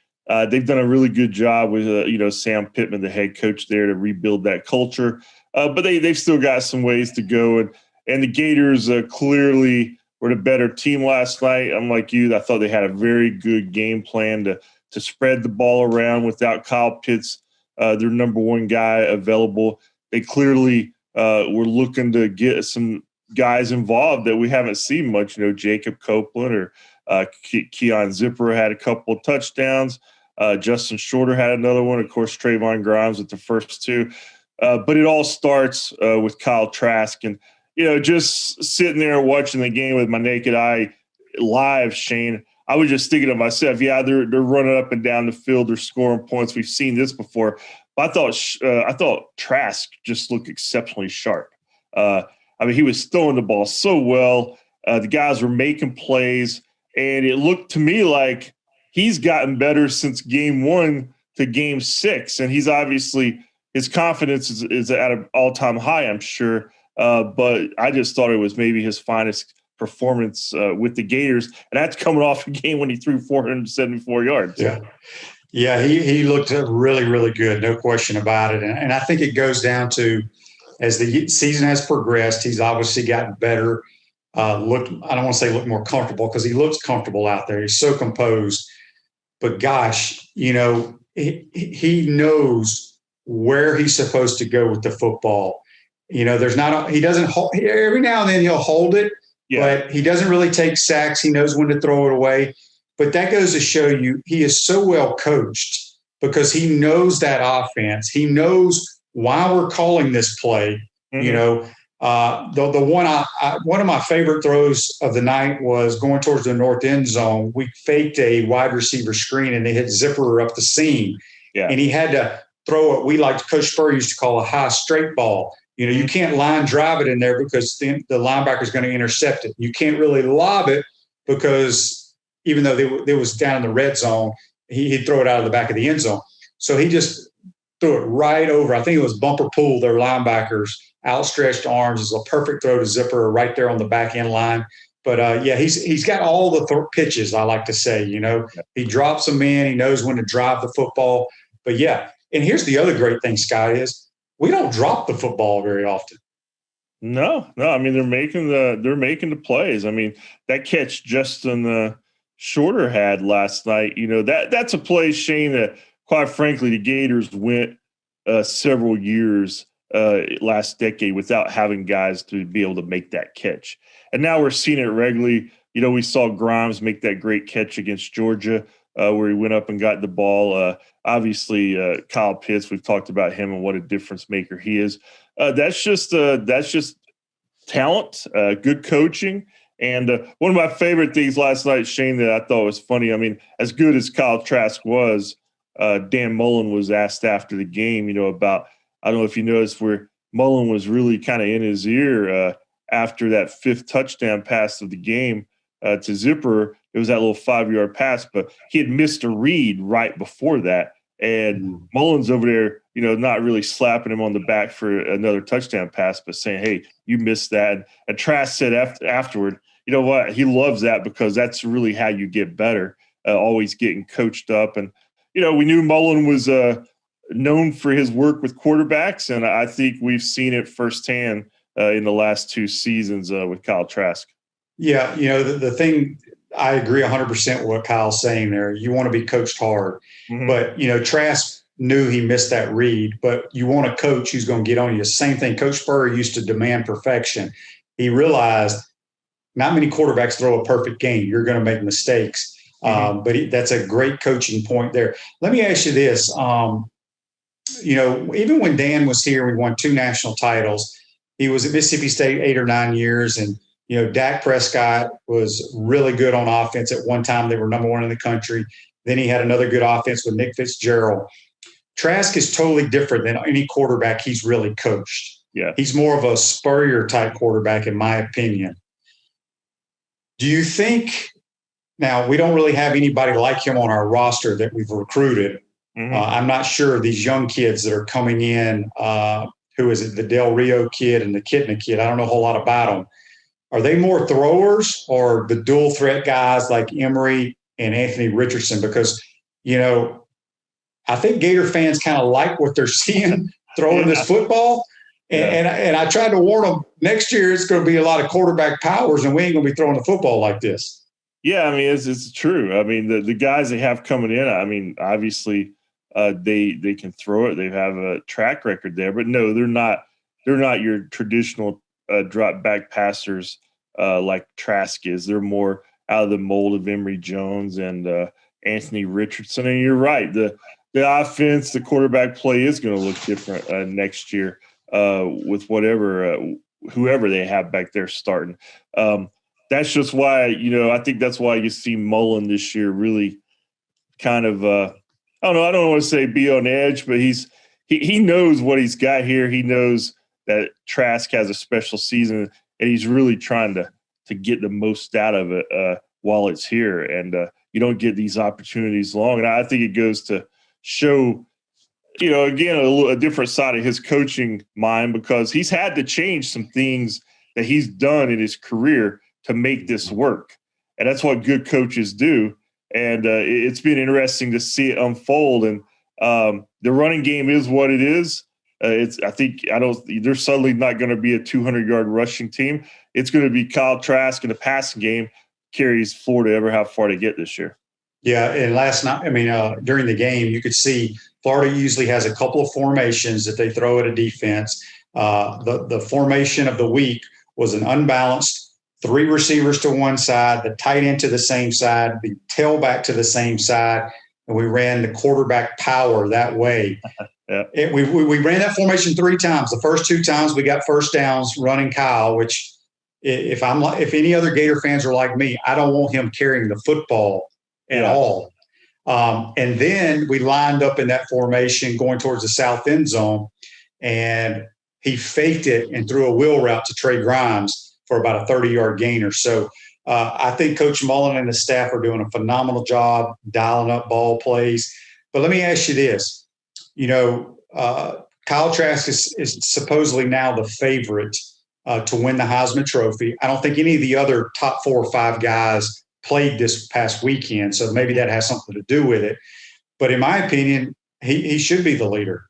They've done a really good job with, Sam Pittman, the head coach there, to rebuild that culture. But they've still got some ways to go. And the Gators clearly were the better team last night. I'm like you. I thought they had a very good game plan to spread the ball around without Kyle Pitts, their number one guy, available. They clearly were looking to get some guys involved that we haven't seen much. Jacob Copeland or Keon Zipper had a couple of touchdowns. Justin Shorter had another one. Of course, Trayvon Grimes with the first 2. But it all starts with Kyle Trask. And, just sitting there watching the game with my naked eye live, Shane, I was just thinking to myself, yeah, they're running up and down the field. They're scoring points. We've seen this before. But I thought Trask just looked exceptionally sharp. I mean, he was throwing the ball so well. The guys were making plays. And it looked to me like he's gotten better since game 1 to game 6. And he's obviously – his confidence is at an all-time high, I'm sure. But I just thought it was maybe his finest performance with the Gators. And that's coming off a game when he threw 474 yards. Yeah, he looked really, really good, no question about it. And I think it goes down to, as the season has progressed, he's obviously gotten better. I don't want to say look more comfortable, because he looks comfortable out there. He's so composed. But gosh, he knows where he's supposed to go with the football. He doesn't hold, every now and then he'll hold it, but he doesn't really take sacks. He knows when to throw it away. But that goes to show you he is so well coached, because he knows that offense. He knows why we're calling this play. The one of my favorite throws of the night was going towards the north end zone. We faked a wide receiver screen and they hit Zipper up the seam. And he had to throw what we like, Coach Spur used to call a high straight ball. You can't line drive it in there, because the linebacker is going to intercept it. You can't really lob it, because even though they was down in the red zone, he'd throw it out of the back of the end zone. So he just threw it right over. I think it was bumper pool, their linebackers, outstretched arms. It was a perfect throw to Zipper right there on the back end line. yeah, he's got all the pitches, I like to say. He drops them in. He knows when to drive the football. But, yeah, and here's the other great thing, Scott, is we don't drop the football very often. No. I mean, they're making the plays. I mean, that catch Justin Shorter had last night, that's a play, Shane, that quite frankly the Gators went several years last decade without having guys to be able to make that catch. And now we're seeing it regularly. We saw Grimes make that great catch against Georgia where he went up and got the ball. Obviously, Kyle Pitts, we've talked about him and what a difference maker he is. That's just talent, good coaching. And one of my favorite things last night, Shane, that I thought was funny, I mean, as good as Kyle Trask was, Dan Mullen was asked after the game, about, I don't know if you noticed, where Mullen was really kind of in his ear after that fifth touchdown pass of the game to Zipper. It was that little 5-yard pass, but he had missed a read right before that. And Mullen's over there, not really slapping him on the back for another touchdown pass, but saying, hey, you missed that. And Trask said afterward, you know what, he loves that because that's really how you get better, always getting coached up. And, we knew Mullen was known for his work with quarterbacks, and I think we've seen it firsthand in the last 2 seasons with Kyle Trask. Yeah, the thing, I agree 100% with what Kyle's saying there. You want to be coached hard. Mm-hmm. But, Trask knew he missed that read, but you want a coach who's going to get on you. Same thing. Coach Spurrier used to demand perfection. He realized not many quarterbacks throw a perfect game. You're going to make mistakes. Mm-hmm. But that's a great coaching point there. Let me ask you this. Even when Dan was here, we won 2 national titles. He was at Mississippi State 8 or 9 years, and Dak Prescott was really good on offense. At one time, they were number 1 in the country. Then he had another good offense with Nick Fitzgerald. Trask is totally different than any quarterback he's really coached. Yeah, he's more of a Spurrier type quarterback, in my opinion. Do you think? Now, we don't really have anybody like him on our roster that we've recruited. Mm-hmm. I'm not sure these young kids that are coming in. Who is it? The Del Rio kid and the Kitna kid. I don't know a whole lot about them. Are they more throwers or the dual threat guys like Emory and Anthony Richardson? Because, I think Gator fans kind of like what they're seeing throwing this football. And I tried to warn them, next year it's going to be a lot of quarterback powers and we ain't going to be throwing the football like this. Yeah, I mean, it's true. I mean, the guys they have coming in, I mean, obviously they can throw it. They have a track record there. But, no, they're not your traditional drop back passers like Trask is. They're more out of the mold of Emory Jones and Anthony Richardson. And you're right. The offense, the quarterback play is going to look different next year with whoever they have back there starting. That's just why, I think that's why you see Mullen this year really kind of I don't want to say be on edge, but he knows what he's got here. He knows that Trask has a special season, and he's really trying to get the most out of it while it's here. And you don't get these opportunities long. And I think it goes to show, again, a different side of his coaching mind, because he's had to change some things that he's done in his career to make this work. And that's what good coaches do. And it's been interesting to see it unfold. And the running game is what it is. They're suddenly not going to be a 200-yard rushing team. It's going to be Kyle Trask in the passing game carries Florida ever how far to get this year. Yeah, and last night, during the game, you could see Florida usually has a couple of formations that they throw at a defense. The formation of the week was an unbalanced 3 receivers to one side, the tight end to the same side, the tailback to the same side, and we ran the quarterback power that way. Yeah. We ran that formation 3 times. The first 2 times we got first downs running Kyle, which if any other Gator fans are like me, I don't want him carrying the football at all. And then we lined up in that formation going towards the south end zone, and he faked it and threw a wheel route to Trey Grimes for about a 30-yard gainer. So I think Coach Mullen and the staff are doing a phenomenal job dialing up ball plays. But let me ask you this. Kyle Trask is supposedly now the favorite to win the Heisman Trophy. I don't think any of the other top 4 or 5 guys played this past weekend, so maybe that has something to do with it. But in my opinion, he should be the leader.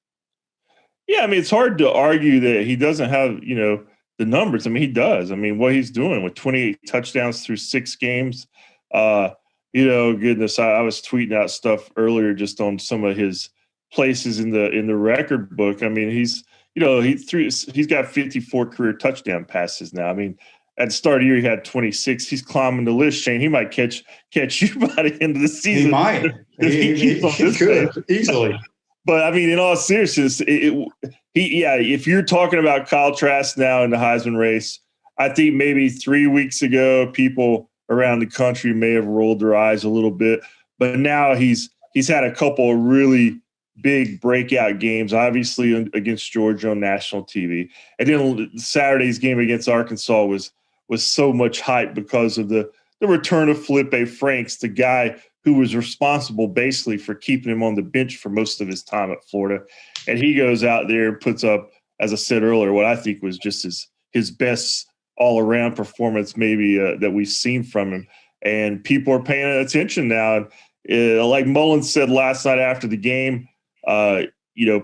Yeah, I mean, it's hard to argue that he doesn't have, the numbers. I mean, he does. I mean, what he's doing with 28 touchdowns through 6 games. Goodness, I was tweeting out stuff earlier just on some of his places in the record book. I mean, he's got 54 career touchdown passes now. I mean, at the start of the year, he had 26. He's climbing the list, Shane. He might catch you by the end of the season. He might. He could easily. But I mean, in all seriousness, if you're talking about Kyle Trask now in the Heisman race, I think maybe 3 weeks ago, people around the country may have rolled their eyes a little bit. But now he's had a couple of really big breakout games, obviously against Georgia on national TV. And then Saturday's game against Arkansas was so much hype because of the return of Felipe Franks, the guy who was responsible basically for keeping him on the bench for most of his time at Florida. And he goes out there and puts up, as I said earlier, what I think was just his best all-around performance maybe that we've seen from him. And people are paying attention now. And like Mullen said last night after the game,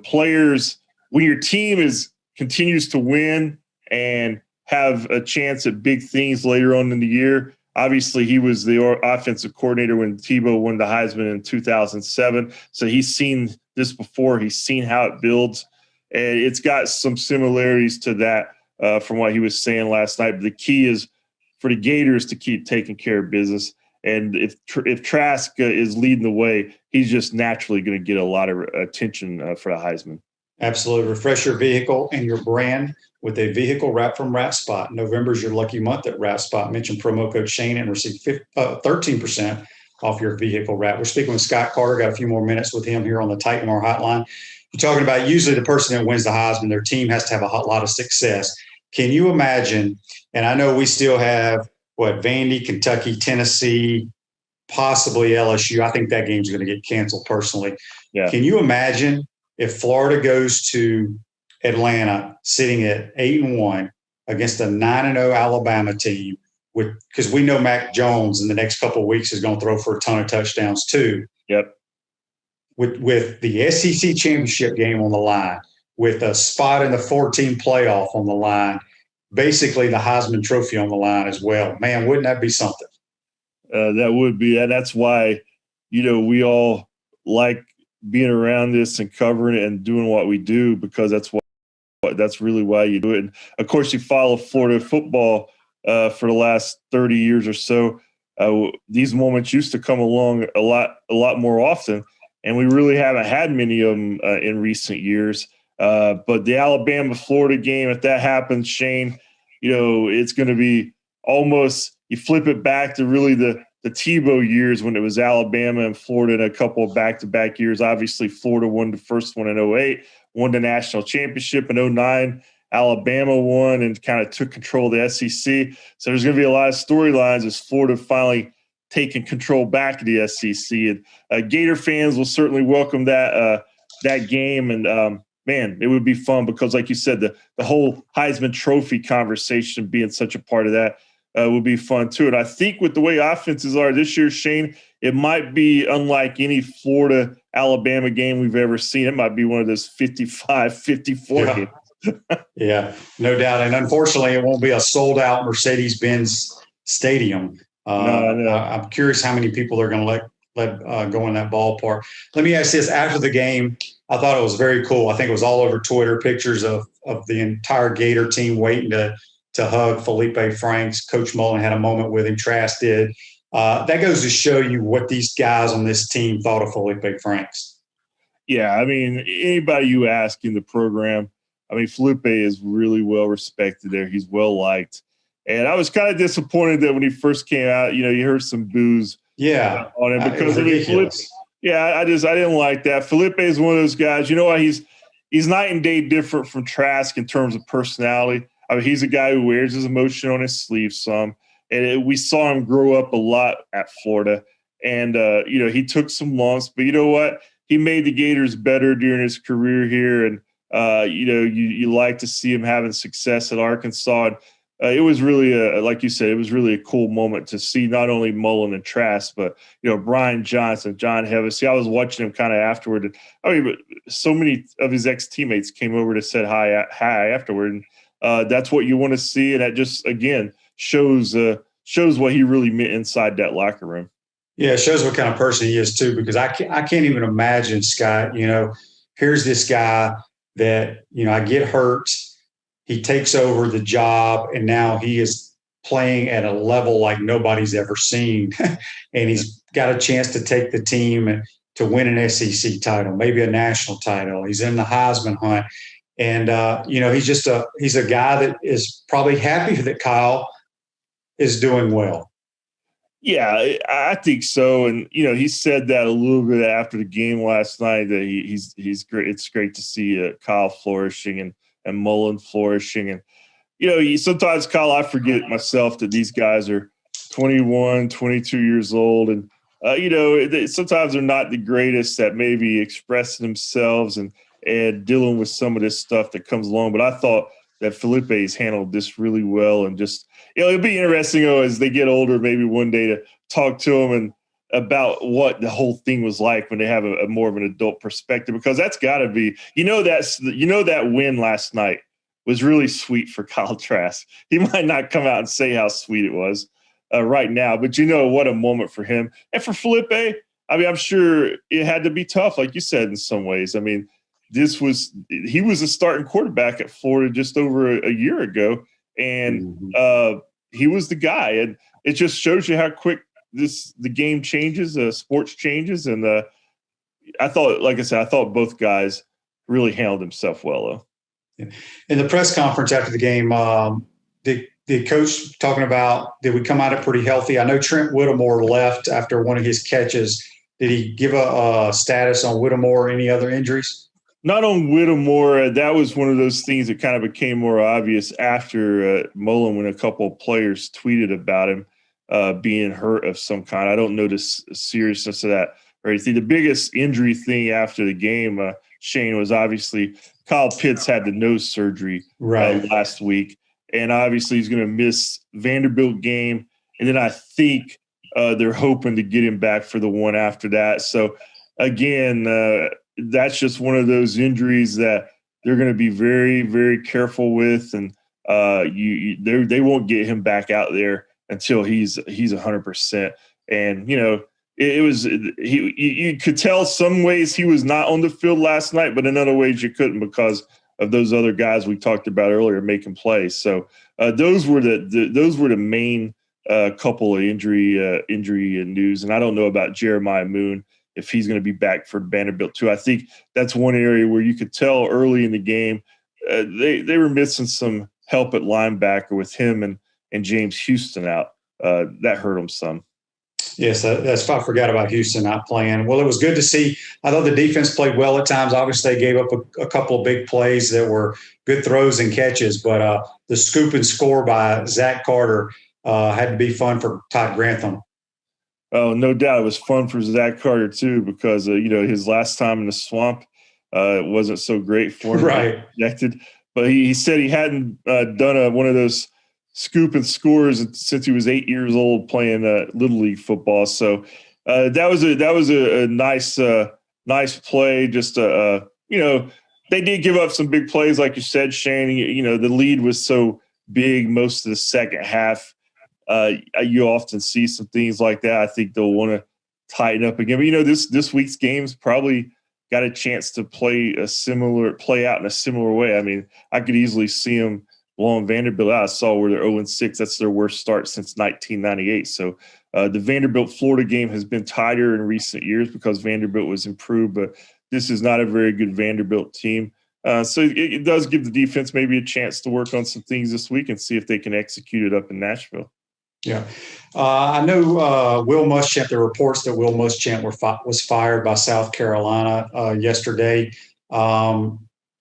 players, when your team continues to win and have a chance at big things later on in the year. Obviously, he was the offensive coordinator when Tebow won the Heisman in 2007. So he's seen this before. He's seen how it builds. And it's got some similarities to that from what he was saying last night. But the key is for the Gators to keep taking care of business. And if Trask is leading the way, he's just naturally going to get a lot of attention for the Heisman. Absolutely. Refresh your vehicle and your brand with a vehicle wrap from Wrap Spot. November is your lucky month at Wrap Spot. Mention promo code Shane and receive 13% off your vehicle wrap. We're speaking with Scott Carter. Got a few more minutes with him here on the Titan Mar Hotline. You're talking about usually the person that wins the Heisman, their team has to have a lot of success. Can you imagine? And I know we still have Vandy, Kentucky, Tennessee, possibly LSU. I think that game's going to get canceled personally. Yeah. Can you imagine if Florida goes to Atlanta sitting at 8-1 against a 9-0 Alabama team, because we know Mac Jones in the next couple of weeks is going to throw for a ton of touchdowns too. Yep. With the SEC championship game on the line, with a spot in the 14 playoff on the line, basically the Heisman Trophy on the line as well. Man, wouldn't that be something? That would be, and that's why, we all like being around this and covering it and doing what we do, because that's really why you do it. And of course, you follow Florida football for the last 30 years or so. These moments used to come along a lot more often, and we really haven't had many of them in recent years. But the Alabama-Florida game, if that happens, Shane, it's going to be almost – you flip it back to really the Tebow years when it was Alabama and Florida in a couple of back-to-back years. Obviously, Florida won the first one in 2008, won the national championship in 2009. Alabama won and kind of took control of the SEC. So there's going to be a lot of storylines as Florida finally taking control back of the SEC. And Gator fans will certainly welcome that game. And, man, it would be fun because, like you said, the whole Heisman Trophy conversation being such a part of that would be fun too. And I think with the way offenses are this year, Shane, it might be unlike any Florida-Alabama game we've ever seen. It might be one of those 55-54 games. Yeah, no doubt. And unfortunately, it won't be a sold-out Mercedes-Benz stadium. No. I'm curious how many people are going to let go in that ballpark. Let me ask this. After the game, I thought it was very cool. I think it was all over Twitter, pictures of the entire Gator team waiting to hug Felipe Franks. Coach Mullen had a moment with him. Trask did. That goes to show you what these guys on this team thought of Felipe Franks. Yeah, I mean, anybody you ask in the program, I mean, Felipe is really well respected there. He's well liked. And I was kind of disappointed that when he first came out, you heard some boos on him because Felipe. Yeah, I didn't like that. Felipe is one of those guys. You know what? He's night and day different from Trask in terms of personality. I mean, he's a guy who wears his emotion on his sleeve some. And we saw him grow up a lot at Florida. And, he took some lumps. But you know what? He made the Gators better during his career here. And You like to see him having success at Arkansas. And, it was really, like you said, it was really a cool moment to see not only Mullen and Trask, but, Brian Johnson, John Hevesy. I was watching him kind of afterward. But so many of his ex-teammates came over to say hi afterward. And that's what you want to see. And that just, again, shows what he really meant inside that locker room. Yeah, it shows what kind of person he is, too, because I can't even imagine, Scott, here's this guy that, I get hurt. He takes over the job, and now he is playing at a level like nobody's ever seen. And he's got a chance to take the team to win an SEC title, maybe a national title. He's in the Heisman hunt. And, he's a guy that is probably happy that Kyle is doing well. Yeah, I think so. And, he said that a little bit after the game last night, that he's great. It's great to see Kyle flourishing and Mullen flourishing. And, sometimes, Kyle, I forget myself that these guys are 21, 22 years old. And, sometimes they're not the greatest at maybe expressing themselves and dealing with some of this stuff that comes along. But I thought that Felipe has handled this really well. And just, it'll be interesting as they get older, maybe one day, to talk to them and about what the whole thing was like when they have a more of an adult perspective, because that's got to be, that win last night was really sweet for Kyle Trask. He might not come out and say how sweet it was right now, but what a moment for him. And for Felipe, I'm sure it had to be tough, like you said, in some ways. He was a starting quarterback at Florida just over a year ago, and he was the guy. And it just shows you how quick the game changes, sports changes. And I thought both guys really handled themselves well, though. In the press conference after the game, the coach talking about, did we come out of pretty healthy? I know Trent Whittemore left after one of his catches. Did he give a status on Whittemore or any other injuries? Not on Whittemore. That was one of those things that kind of became more obvious after Mullen, when a couple of players tweeted about him being hurt of some kind. I don't know the seriousness of that or anything. The biggest injury thing after the game, Shane, was obviously Kyle Pitts had the nose surgery last week. And obviously he's going to miss Vanderbilt game. And then I think they're hoping to get him back for the one after that. So, again, that's just one of those injuries that they're going to be very, very careful with. And they won't get him back out there until he's 100%. And, you could tell some ways he was not on the field last night, but in other ways you couldn't, because of those other guys we talked about earlier making plays. So those were the main couple of injury news. And I don't know about Jeremiah Moon, if he's going to be back for Vanderbilt too. I think that's one area where you could tell early in the game they were missing some help at linebacker with him and James Houston out. That hurt him some. Yes, I forgot about Houston not playing. Well, it was good to see. I thought the defense played well at times. Obviously, they gave up a couple of big plays that were good throws and catches, but the scoop and score by Zach Carter had to be fun for Todd Grantham. Oh, no doubt. It was fun for Zach Carter, too, because, his last time in the swamp wasn't so great for him. Right. But he said he hadn't done one of those scoop and scores since he was 8 years old playing Little League football. So that was a nice play. Just, they did give up some big plays, like you said, Shane. The lead was so big most of the second half. You often see some things like that. I think they'll want to tighten up again. But, this week's games probably got a chance to play out in a similar way. I could easily see them blowing Vanderbilt out. I saw where they're 0-6. That's their worst start since 1998. So the Vanderbilt-Florida game has been tighter in recent years because Vanderbilt was improved, but this is not a very good Vanderbilt team. So it does give the defense maybe a chance to work on some things this week and see if they can execute it up in Nashville. Yeah. I know Will Muschamp, there are reports that Will Muschamp was fired by South Carolina yesterday.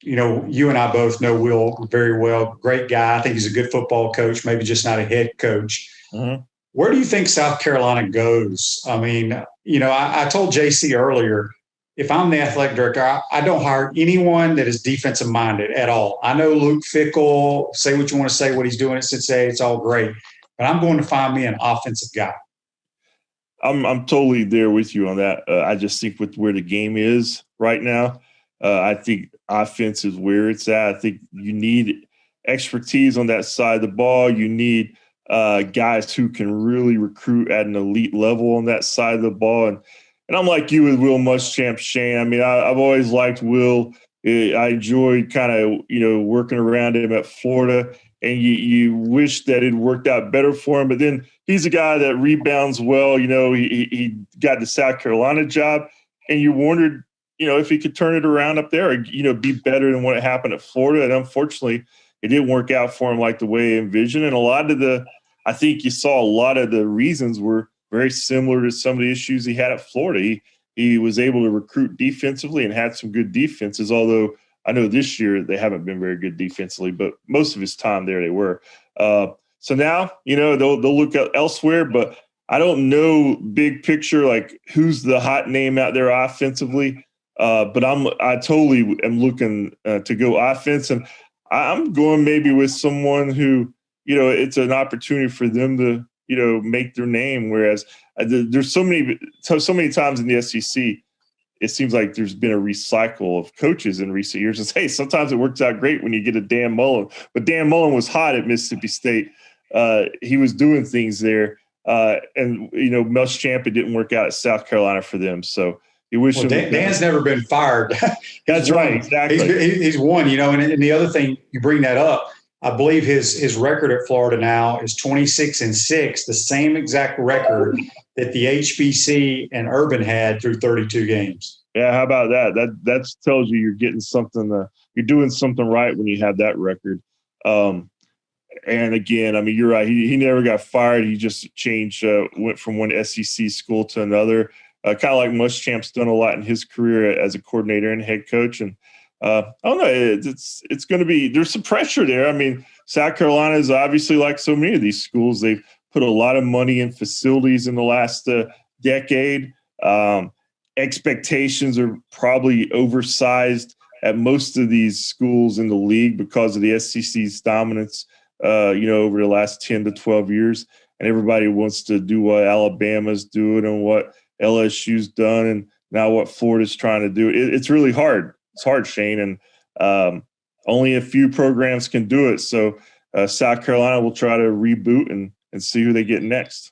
You and I both know Will very well. Great guy. I think he's a good football coach, maybe just not a head coach. Mm-hmm. Where do you think South Carolina goes? I told JC earlier, if I'm the athletic director, I don't hire anyone that is defensive minded at all. I know Luke Fickell, say what you want to say, what he's doing at Cincinnati, it's all great, but I'm going to find me an offensive guy. I'm totally there with you on that. I just think with where the game is right now, I think offense is where it's at. I think you need expertise on that side of the ball. You need guys who can really recruit at an elite level on that side of the ball. And I'm like you with Will Muschamp, Shane. I mean, I've always liked Will. I enjoyed kind of, working around him at Florida. And you wish that it worked out better for him. But then he's a guy that rebounds well. He got the South Carolina job. And you wondered, if he could turn it around up there or, be better than what happened at Florida. And unfortunately, it didn't work out for him like the way he envisioned. And I think you saw a lot of the reasons were very similar to some of the issues he had at Florida. He was able to recruit defensively and had some good defenses, although I know this year they haven't been very good defensively, but most of his time there they were. So now, they'll look elsewhere, but I don't know big picture, like who's the hot name out there offensively. But I totally am looking to go offense, and I'm going maybe with someone who, it's an opportunity for them to, make their name. Whereas there's so many times in the SEC, it seems like there's been a recycle of coaches in recent years. And hey, sometimes it works out great when you get a Dan Mullen, but Dan Mullen was hot at Mississippi State. He was doing things there. And Muschamp, it didn't work out at South Carolina for them. So you wish Dan's never been fired. That's right. Exactly. He's won, and the other thing, you bring that up, I believe his record at Florida now is 26-6, the same exact record that the HBC and Urban had through 32 games. Yeah, how about that? That tells you you're getting something. You're doing something right when you have that record. And again, I mean, you're right. He never got fired. He just changed, went from one SEC school to another. Kind of like Muschamp's done a lot in his career as a coordinator and head coach. And I don't know. It's going to be – there's some pressure there. I mean, South Carolina is obviously like so many of these schools. They've put a lot of money in facilities in the last decade. Expectations are probably oversized at most of these schools in the league because of the SEC's dominance, over the last 10 to 12 years. And everybody wants to do what Alabama's doing and what LSU's done and now what Florida's trying to do. It's really hard. It's hard, Shane, and only a few programs can do it. So South Carolina will try to reboot and see who they get next.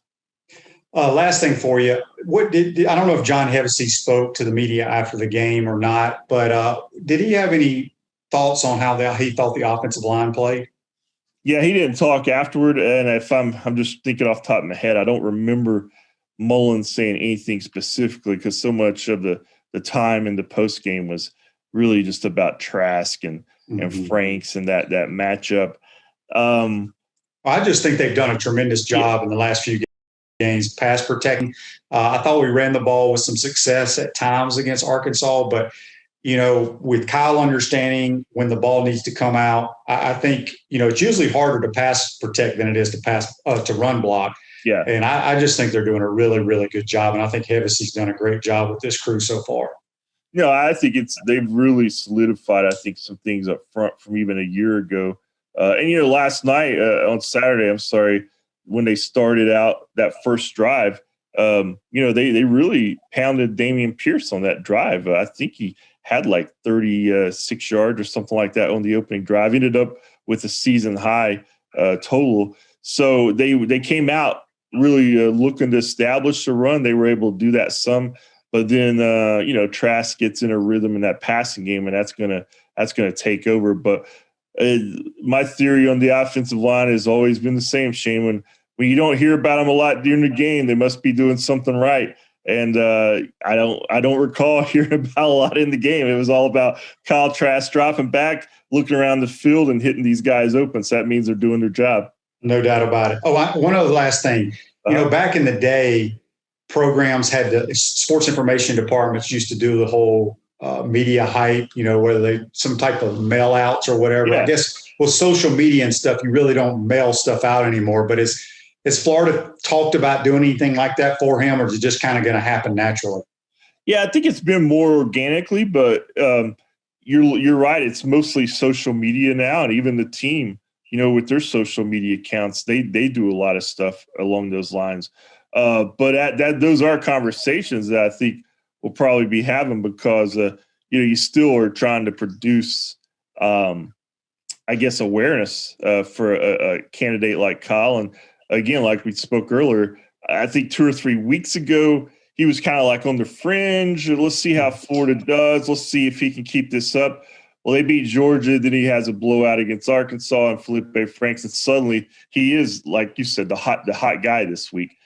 Last thing for you. I don't know if John Hevesy spoke to the media after the game or not, but did he have any thoughts on how he thought the offensive line played? Yeah, he didn't talk afterward, and if I'm just thinking off the top of my head, I don't remember Mullen saying anything specifically because so much of the time in the post game was really just about Trask and Franks and that matchup. I just think they've done a tremendous job in the last few games, pass protecting. I thought we ran the ball with some success at times against Arkansas, but with Kyle understanding when the ball needs to come out, I think it's usually harder to pass protect than it is to run block. Yeah, and I just think they're doing a really, really good job, and I think Hevesy's done a great job with this crew so far. I think they've really solidified, I think, some things up front from even a year ago. And, last night on Saturday, when they started out that first drive, they really pounded Dameon Pierce on that drive. I think he had like 36 yards or something like that on the opening drive. Ended up with a season high total. So they came out really looking to establish the run. They were able to do that some. But then, Trask gets in a rhythm in that passing game, and that's gonna take over. But my theory on the offensive line has always been the same, Shane. When you don't hear about them a lot during the game, they must be doing something right. And I don't recall hearing about a lot in the game. It was all about Kyle Trask dropping back, looking around the field, and hitting these guys open. So that means they're doing their job. No doubt about it. One other last thing. Back in the day, programs had the sports information departments used to do the whole media hype, whether they some type of mail outs or whatever. Yeah. I guess with social media and stuff, you really don't mail stuff out anymore. But has Florida talked about doing anything like that for him, or is it just kind of going to happen naturally? Yeah, I think it's been more organically, but you're right. It's mostly social media now, and even the team, with their social media accounts, they do a lot of stuff along those lines. But those are conversations that I think we'll probably be having because you still are trying to produce, I guess, awareness for a candidate like Kyle. And again, like we spoke earlier, I think 2 or 3 weeks ago, he was kind of like on the fringe. Let's see how Florida does. Let's see if he can keep this up. Well, they beat Georgia. Then he has a blowout against Arkansas and Felipe Franks. And suddenly he is, like you said, the hot guy this week.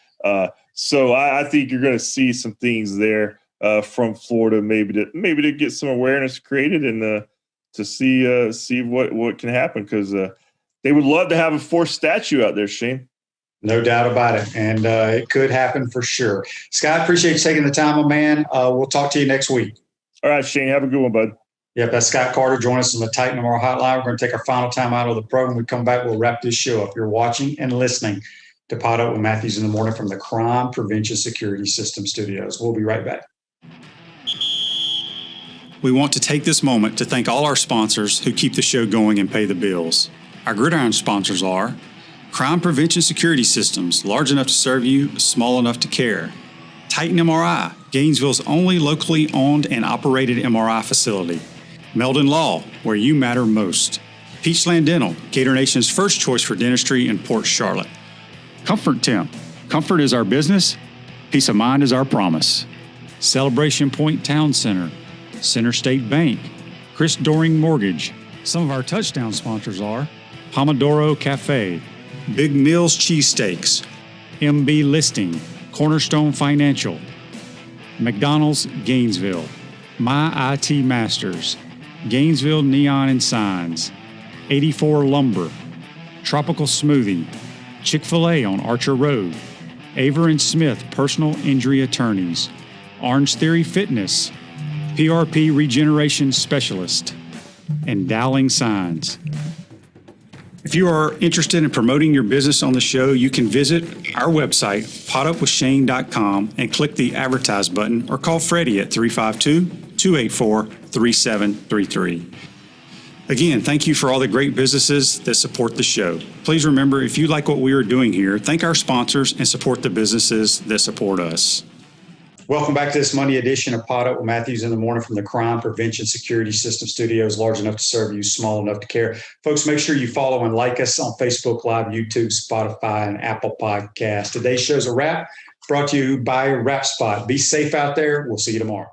So I think you're going to see some things there from Florida, maybe to get some awareness created and to see what can happen, because they would love to have a fourth statue out there, Shane. No doubt about it. And it could happen for sure. Scott, appreciate you taking the time, my man. We'll talk to you next week. All right, Shane, have a good one, bud. Yep, that's Scott Carter. Join us on the Titan MR Hotline. We're going to take our final time out of the program. When we come back, we'll wrap this show up. You're watching and listening to Pod Up with Matthews in the Morning from the Crime Prevention Security System Studios. We'll be right back. We want to take this moment to thank all our sponsors who keep the show going and pay the bills. Our Gridiron sponsors are Crime Prevention Security Systems, large enough to serve you, small enough to care. Titan MRI, Gainesville's only locally owned and operated MRI facility. Meldon Law, where you matter most. Peachland Dental, Gator Nation's first choice for dentistry in Port Charlotte. Comfort Temp. Comfort is our business. Peace of mind is our promise. Celebration Point Town Center. Center State Bank. Chris Doring Mortgage. Some of our touchdown sponsors are Pomodoro Cafe. Big Mills Cheesesteaks. MB Listing. Cornerstone Financial. McDonald's Gainesville. My IT Masters. Gainesville Neon and Signs. 84 Lumber. Tropical Smoothie. Chick-fil-A on Archer Road. Aver and Smith Personal Injury Attorneys. Orange Theory Fitness. PRP Regeneration Specialist. And Dowling Signs. If you are interested in promoting your business on the show, you can visit our website, podupwithshane.com, and click the advertise button or call Freddie at 352-284-3733. Again, thank you for all the great businesses that support the show. Please remember, if you like what we are doing here, thank our sponsors and support the businesses that support us. Welcome back to this Monday edition of Pod Up with Matthews in the Morning from the Crime Prevention Security System Studios, large enough to serve you, small enough to care. Folks, make sure you follow and like us on Facebook Live, YouTube, Spotify, and Apple Podcasts. Today's show's a wrap, brought to you by Wrap Spot. Be safe out there. We'll see you tomorrow.